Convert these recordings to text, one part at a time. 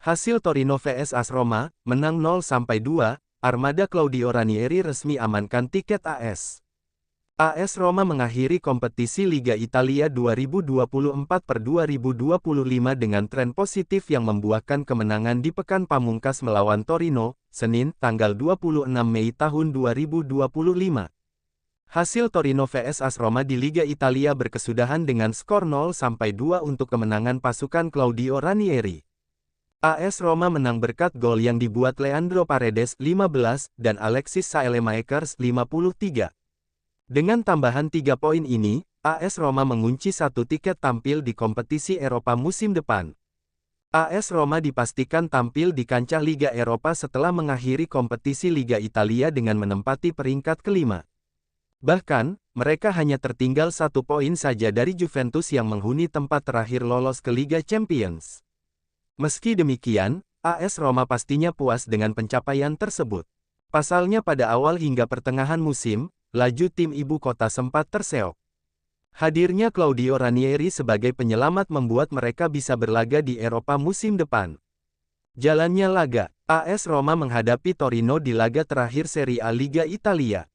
Hasil Torino vs AS Roma, menang 0-2, armada Claudio Ranieri resmi amankan tiket AS. AS Roma mengakhiri kompetisi Liga Italia 2024-2025 dengan tren positif yang membuahkan kemenangan di pekan pamungkas melawan Torino, Senin, tanggal 26 Mei tahun 2025. Hasil Torino vs AS Roma di Liga Italia berkesudahan dengan skor 0-2 untuk kemenangan pasukan Claudio Ranieri. AS Roma menang berkat gol yang dibuat Leandro Paredes 15 dan Alexis Saelemaekers 53. Dengan tambahan 3 poin ini, AS Roma mengunci 1 tiket tampil di kompetisi Eropa musim depan. AS Roma dipastikan tampil di kancah Liga Eropa setelah mengakhiri kompetisi Liga Italia dengan menempati peringkat kelima. Bahkan, mereka hanya tertinggal 1 poin saja dari Juventus yang menghuni tempat terakhir lolos ke Liga Champions. Meski demikian, AS Roma pastinya puas dengan pencapaian tersebut. Pasalnya pada awal hingga pertengahan musim, laju tim ibu kota sempat terseok. Hadirnya Claudio Ranieri sebagai penyelamat membuat mereka bisa berlaga di Eropa musim depan. Jalannya laga, AS Roma menghadapi Torino di laga terakhir Serie A Liga Italia.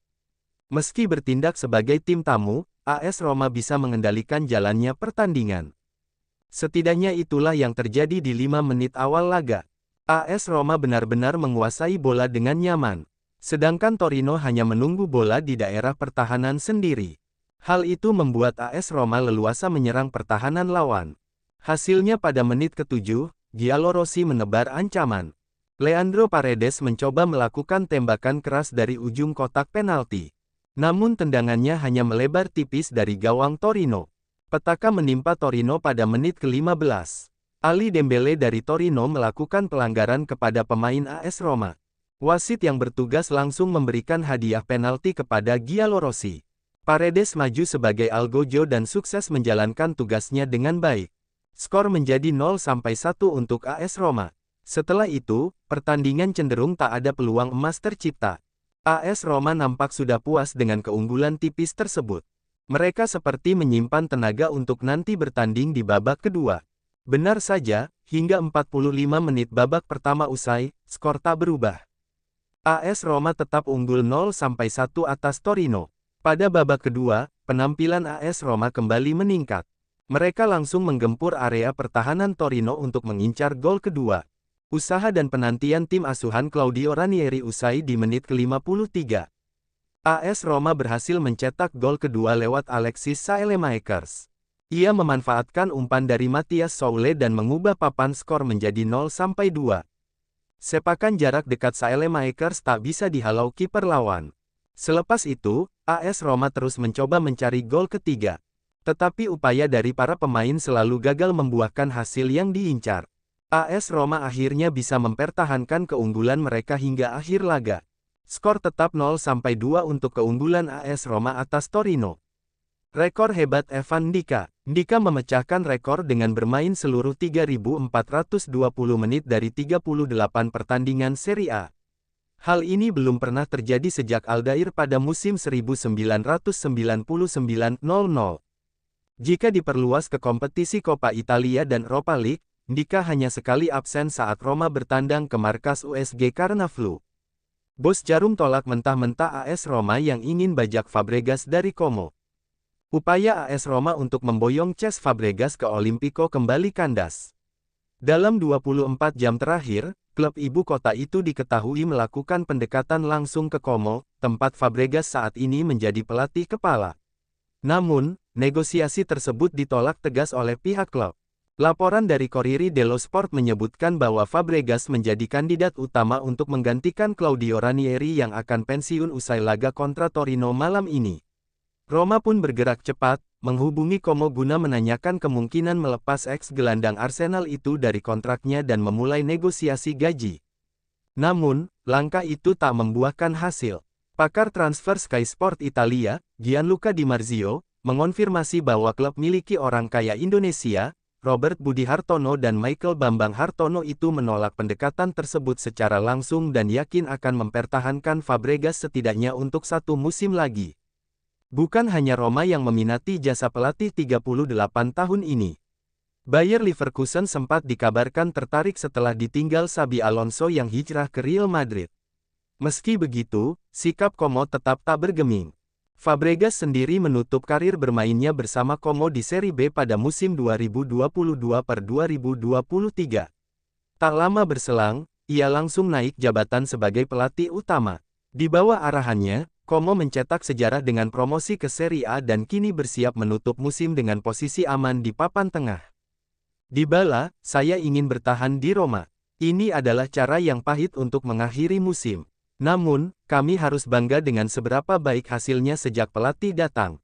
Meski bertindak sebagai tim tamu, AS Roma bisa mengendalikan jalannya pertandingan. Setidaknya itulah yang terjadi di 5 menit awal laga. AS Roma benar-benar menguasai bola dengan nyaman. Sedangkan Torino hanya menunggu bola di daerah pertahanan sendiri. Hal itu membuat AS Roma leluasa menyerang pertahanan lawan. Hasilnya pada menit ke-7, Giallorossi menebar ancaman. Leandro Paredes mencoba melakukan tembakan keras dari ujung kotak penalti. Namun tendangannya hanya melebar tipis dari gawang Torino. Petaka menimpa Torino pada menit ke-15. Ali Dembele dari Torino melakukan pelanggaran kepada pemain AS Roma. Wasit yang bertugas langsung memberikan hadiah penalti kepada Giallorossi. Paredes maju sebagai algojo dan sukses menjalankan tugasnya dengan baik. Skor menjadi 0-1 untuk AS Roma. Setelah itu, pertandingan cenderung tak ada peluang emas tercipta. AS Roma nampak sudah puas dengan keunggulan tipis tersebut. Mereka seperti menyimpan tenaga untuk nanti bertanding di babak kedua. Benar saja, hingga 45 menit babak pertama usai, skor tak berubah. AS Roma tetap unggul 0-1 atas Torino. Pada babak kedua, penampilan AS Roma kembali meningkat. Mereka langsung menggempur area pertahanan Torino untuk mengincar gol kedua. Usaha dan penantian tim asuhan Claudio Ranieri usai di menit ke-53. AS Roma berhasil mencetak gol kedua lewat Alexis Saelemaekers. Ia memanfaatkan umpan dari Matthias Soule dan mengubah papan skor menjadi 0-2. Sepakan jarak dekat Saelemaekers tak bisa dihalau kiper lawan. Selepas itu, AS Roma terus mencoba mencari gol ketiga. Tetapi upaya dari para pemain selalu gagal membuahkan hasil yang diincar. AS Roma akhirnya bisa mempertahankan keunggulan mereka hingga akhir laga. Skor tetap 0-2 untuk keunggulan AS Roma atas Torino. Rekor hebat Evan Ndika. Ndika memecahkan rekor dengan bermain seluruh 3.420 menit dari 38 pertandingan Serie A. Hal ini belum pernah terjadi sejak Aldair pada musim 1999-00. Jika diperluas ke kompetisi Coppa Italia dan Europa League, Ndika hanya sekali absen saat Roma bertandang ke markas USG karena flu. Bos Jarum tolak mentah-mentah AS Roma yang ingin bajak Fabregas dari Como. Upaya AS Roma untuk memboyong Cesc Fabregas ke Olimpico kembali kandas. Dalam 24 jam terakhir, klub ibu kota itu diketahui melakukan pendekatan langsung ke Como, tempat Fabregas saat ini menjadi pelatih kepala. Namun, negosiasi tersebut ditolak tegas oleh pihak klub. Laporan dari Corriere dello Sport menyebutkan bahwa Fabregas menjadi kandidat utama untuk menggantikan Claudio Ranieri yang akan pensiun usai laga kontra Torino malam ini. Roma pun bergerak cepat, menghubungi Como guna menanyakan kemungkinan melepas ex-gelandang Arsenal itu dari kontraknya dan memulai negosiasi gaji. Namun, langkah itu tak membuahkan hasil. Pakar transfer Sky Sport Italia, Gianluca Di Marzio, mengonfirmasi bahwa klub miliki orang kaya Indonesia, Robert Budi Hartono dan Michael Bambang Hartono itu menolak pendekatan tersebut secara langsung dan yakin akan mempertahankan Fabregas setidaknya untuk 1 musim lagi. Bukan hanya Roma yang meminati jasa pelatih 38 tahun ini. Bayer Leverkusen sempat dikabarkan tertarik setelah ditinggal Xabi Alonso yang hijrah ke Real Madrid. Meski begitu, sikap Como tetap tak bergeming. Fabregas sendiri menutup karir bermainnya bersama Como di Serie B pada musim 2022-2023. Tak lama berselang, ia langsung naik jabatan sebagai pelatih utama. Di bawah arahannya, Como mencetak sejarah dengan promosi ke Serie A dan kini bersiap menutup musim dengan posisi aman di papan tengah. Dybala, saya ingin bertahan di Roma. Ini adalah cara yang pahit untuk mengakhiri musim. Namun, kami harus bangga dengan seberapa baik hasilnya sejak pelatih datang.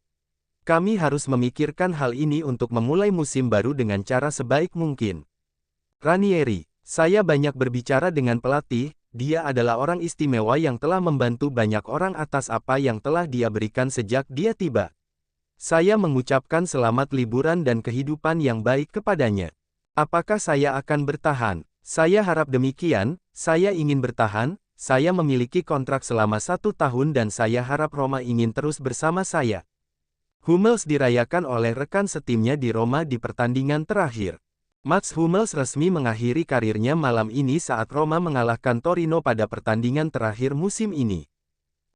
Kami harus memikirkan hal ini untuk memulai musim baru dengan cara sebaik mungkin. Ranieri, saya banyak berbicara dengan pelatih, dia adalah orang istimewa yang telah membantu banyak orang atas apa yang telah dia berikan sejak dia tiba. Saya mengucapkan selamat liburan dan kehidupan yang baik kepadanya. Apakah saya akan bertahan? Saya harap demikian, saya ingin bertahan. Saya memiliki kontrak selama 1 tahun dan saya harap Roma ingin terus bersama saya. Hummels dirayakan oleh rekan setimnya di Roma di pertandingan terakhir. Mats Hummels resmi mengakhiri karirnya malam ini saat Roma mengalahkan Torino pada pertandingan terakhir musim ini.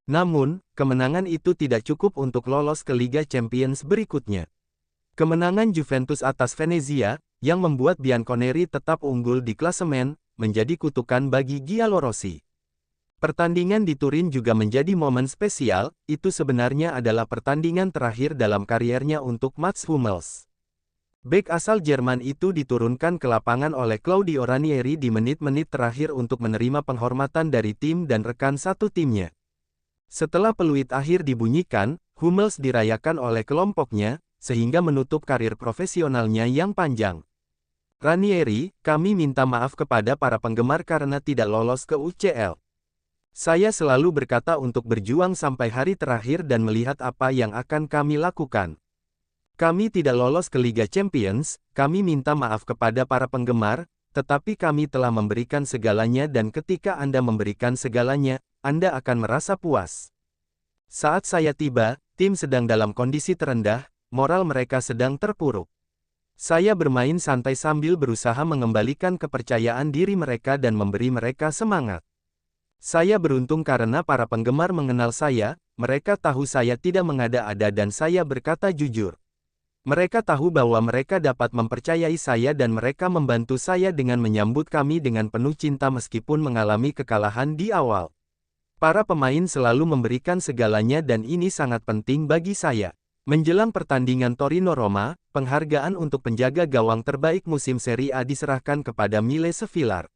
Namun, kemenangan itu tidak cukup untuk lolos ke Liga Champions berikutnya. Kemenangan Juventus atas Venezia, yang membuat Bianconeri tetap unggul di klasemen, menjadi kutukan bagi Giallorossi. Pertandingan di Turin juga menjadi momen spesial, itu sebenarnya adalah pertandingan terakhir dalam kariernya untuk Mats Hummels. Bek asal Jerman itu diturunkan ke lapangan oleh Claudio Ranieri di menit-menit terakhir untuk menerima penghormatan dari tim dan rekan satu timnya. Setelah peluit akhir dibunyikan, Hummels dirayakan oleh kelompoknya, sehingga menutup karir profesionalnya yang panjang. Ranieri, kami minta maaf kepada para penggemar karena tidak lolos ke UCL. Saya selalu berkata untuk berjuang sampai hari terakhir dan melihat apa yang akan kami lakukan. Kami tidak lolos ke Liga Champions, kami minta maaf kepada para penggemar, tetapi kami telah memberikan segalanya dan ketika Anda memberikan segalanya, Anda akan merasa puas. Saat saya tiba, tim sedang dalam kondisi terendah, moral mereka sedang terpuruk. Saya bermain santai sambil berusaha mengembalikan kepercayaan diri mereka dan memberi mereka semangat. Saya beruntung karena para penggemar mengenal saya, mereka tahu saya tidak mengada-ada dan saya berkata jujur. Mereka tahu bahwa mereka dapat mempercayai saya dan mereka membantu saya dengan menyambut kami dengan penuh cinta meskipun mengalami kekalahan di awal. Para pemain selalu memberikan segalanya dan ini sangat penting bagi saya. Menjelang pertandingan Torino-Roma, penghargaan untuk penjaga gawang terbaik musim Serie A diserahkan kepada Mile Sevillar.